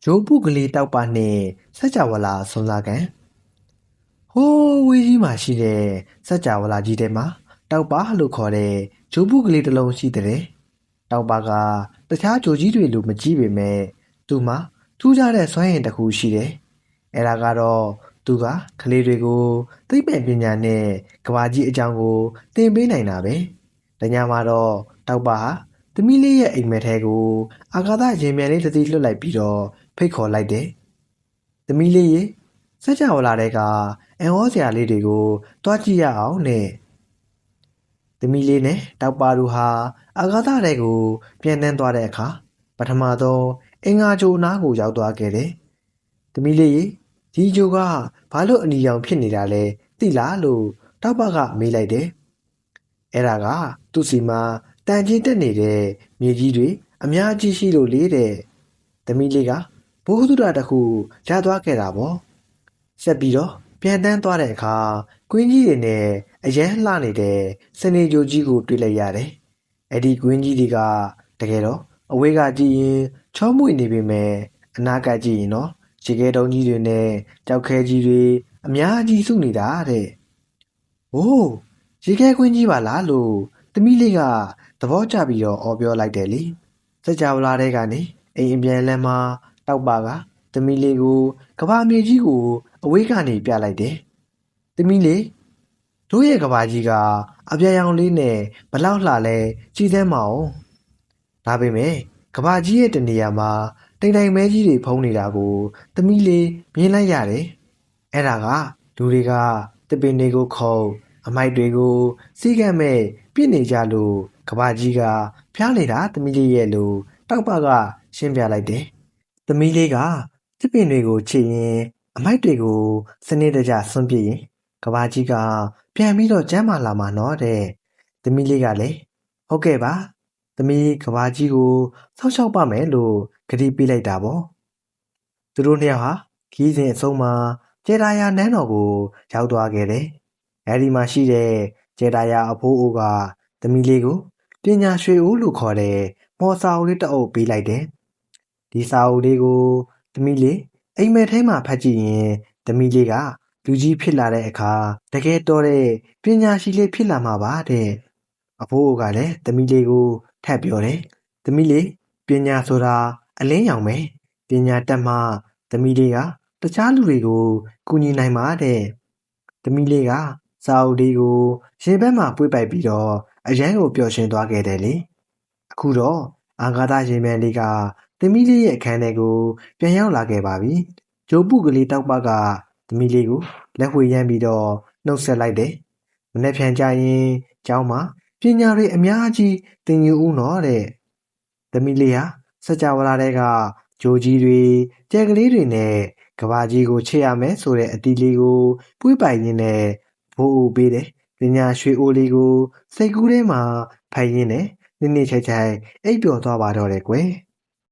ဂျိုးပုကလေးတောက်ပနှင့်စัจ java လာဆွန်စားကန်ဟိုးဝေးကြီးမှာရှိတဲ့စัจ java လာကြီးထဲမှာတောက်ပါလို့ခေါ်တဲ့ဂျိုးပုကလေးတစ်လုံးရှိတဲ့တောက်ပါကတခြားဂျိုကြီးတွေလိုမကြီးပေမဲ့သူ့မှာထူးခြားတဲ့စွမ်းရည်တစ်ခုရှိတယ်အဲ့ဒါကတော့သူကကလေးတွေကိုသိပ္ပံပညာနဲ့ကဘာကြီးအကြောင်းကိုသင်ပေးနိုင်တာပဲတညမှာတော့တောက်ပါဟာသမီးလေးရဲ့အိမ်မက်ထဲကိုအာကာသရင်မြန်လေးတစ်စီးလွှတ်လိုက်ပြီးတော့ဖိတ်ခေါ်လိုက်တယ်။သမီးလေးရေစัจ java လာတဲ့ကအံ့ဩစရာလေးတွေကိုတွားကြည့်ရအောင်နဲ့။သမီးလေးနဲ့တောက်ပါတို့ဟာအာကာသထဲကိုပြန်တန်းသွားတဲ့အခါပထမဆုံးအင်္ဂါဂြိုဟ်နားကိုရောက်သွားခဲ့တယ်။သမီးလေးရေဒီဂြိုဟ်ကဘာလို့အနီရောင်ဖြစ်နေတာလဲသိလားလို့တောက်ပါကမေးလိုက်တယ်။အဲ့ဒါကသူ့စီမှာတန်ကြီးတက်နေတဲ့မြေကြီးတွေအများကြီးရှိလို့လေတဲ့။သမီးလေးကဘိုးသုဒ္ဓတစ်ခုရသွားခဲ့တာပေါ့။ဆက်ပြီးတော့ပြန်တန်းသွားတဲ့အခါကွင်းကြီးတွေနဲ့အရန်လှနေတဲ့စနေကြိုကြီးကိုတွေ့လိုက်ရတယ်။အဲ့ဒီကွင်းကြီးတွေကတကယ်တော့အဝေးကကြည့်ရင်ချောမွေ့နေပေမဲ့အနားကကြည့်ရင်တော့ရေခဲတုံးကြီးတွေနဲ့ကြောက်ခဲကြီးတွေအများကြီးစုနေတာတဲ့။အိုးရေခဲကွင်းကြီးပါလားလို့သမီးလေးကသဘောကျပြီးတော့အော်ပြောလိုက်တယ်လေ။စัจ java လာတဲ့ကနေအိမ်အပြန်လမ်းမှာတောက်ပါကသမီးလေးကိုကဘာမြေကြီးကိုအဝေးကနေပြလိုက်တယ်။သမီးလေးတို့ရဲ့ကဘာကြီးကအပြာရောင်လေးနဲ့ဘလောက်လှလဲကြည့်သမ်းမအောင်။ဒါပေမဲ့ကဘာကြီးရဲ့တနေရာမှာတိမ်တိုင်မဲကြီးတွေဖုံးနေတာကိုသမီးလေးမြင်လိုက်ရတယ်။အဲ့ဒါကလူတွေကတပင်တွေကိုခုတ်အမိုက်တွေကိုစီးကမ်းမဲ့ပြစ်နေကြလို့ကဘာကြီးကဖျားနေတာသမီးလေးရဲ့လို့တောက်ပါကရှင်းပြလိုက်တယ်။သမီးလေးကတပင်တွေကိုချစ်ရင်အမိုက်တွေကိုစနစ်တကျဆွန့်ပစ်ရင်ကဘာကြီးကပြန်ပြီးတော့ကျမ်းမာလာမှာနော်တဲ့။သမီးလေးကလည်းဟုတ်ကဲ့ပါသမီးကဘာကြီးကိုဆောက်ရှောက်ပါမယ်လို့ကတိပေးလိုက်တာပေါ့။သူတို့နှစ်ယောက်ဟာခီးစဉ်အဆုံးမှာကျေတာယာနန်းတော်ကိုရောက်သွားခဲ့တယ်။အဲဒီမှာရှိတဲ့ကျေတာယာအဖိုးအိုကသမီးလေးကိုပညာရွှေအိုးလို့ခေါ်တဲ့မော်စာအုပ်လေးတစ်အုပ်ပေးလိုက်တယ်။ဒီစာအုပ်လေးကိုသမီးလေးအိမ်မက်ထဲမှာဖတ်ကြည့်ရင်သမီးလေးကလူကြီးဖြစ်လာတဲ့အခါတကယ်တော်တဲ့ပညာရှိလေးဖြစ်လာမှာပါတဲ့အဖိုးအိုကလည်းသမီးလေးကိုထပ်ပြောတယ်သမီးလေးပညာဆိုတာအလင်းရောင်ပဲပညာတတ်မှသမီးလေးကတခြားလူတွေကိုကူညီနိုင်ပါတဲ့သမီးလေးကစာအုပ်လေးကိုရင်ဘတ်မှာပွေ့ပိုက်ပြီးတော့အရန်ကိုပျော်ရွှင်သွားခဲ့တယ်လေအခုတော့အာဂါသရင်မြန်လေးကသမီးလေးရဲ့အခန်းထဲကိုပြန်ရောက်လာခဲ့ပါပြီဂျိုးပုကလေးတောက်ပကသမီးလေးကိုလက်ဝှေ့ရမ်းပြီးတော့နှုတ်ဆက်လိုက်တယ်မနေ့ဖြန်ကြရင်ကျောင်းမှာပညာတွေအများကြီးသင်ယူဦးနော်တဲ့သမီးလေးဟာစัจ java လာတဲ့ကဂျိုကြီးတွေကြက်ကလေးတွေနဲ့ကဘာကြီးကိုချစ်ရမယ်ဆိုတဲ့အတီးလေးကိုပွေ့ပိုင်ရင်းနဲ့ဘိုးအိုပေးတယ်ပညာရွှေအိုးလေးကိုစိတ်ကူးထဲမှာဖိုင်ရင်းနဲ့နိမ့်နိမ့်ချိုက်ချိုက်အိပ်ပျော်သွားပါတော့တယ်ကွယ်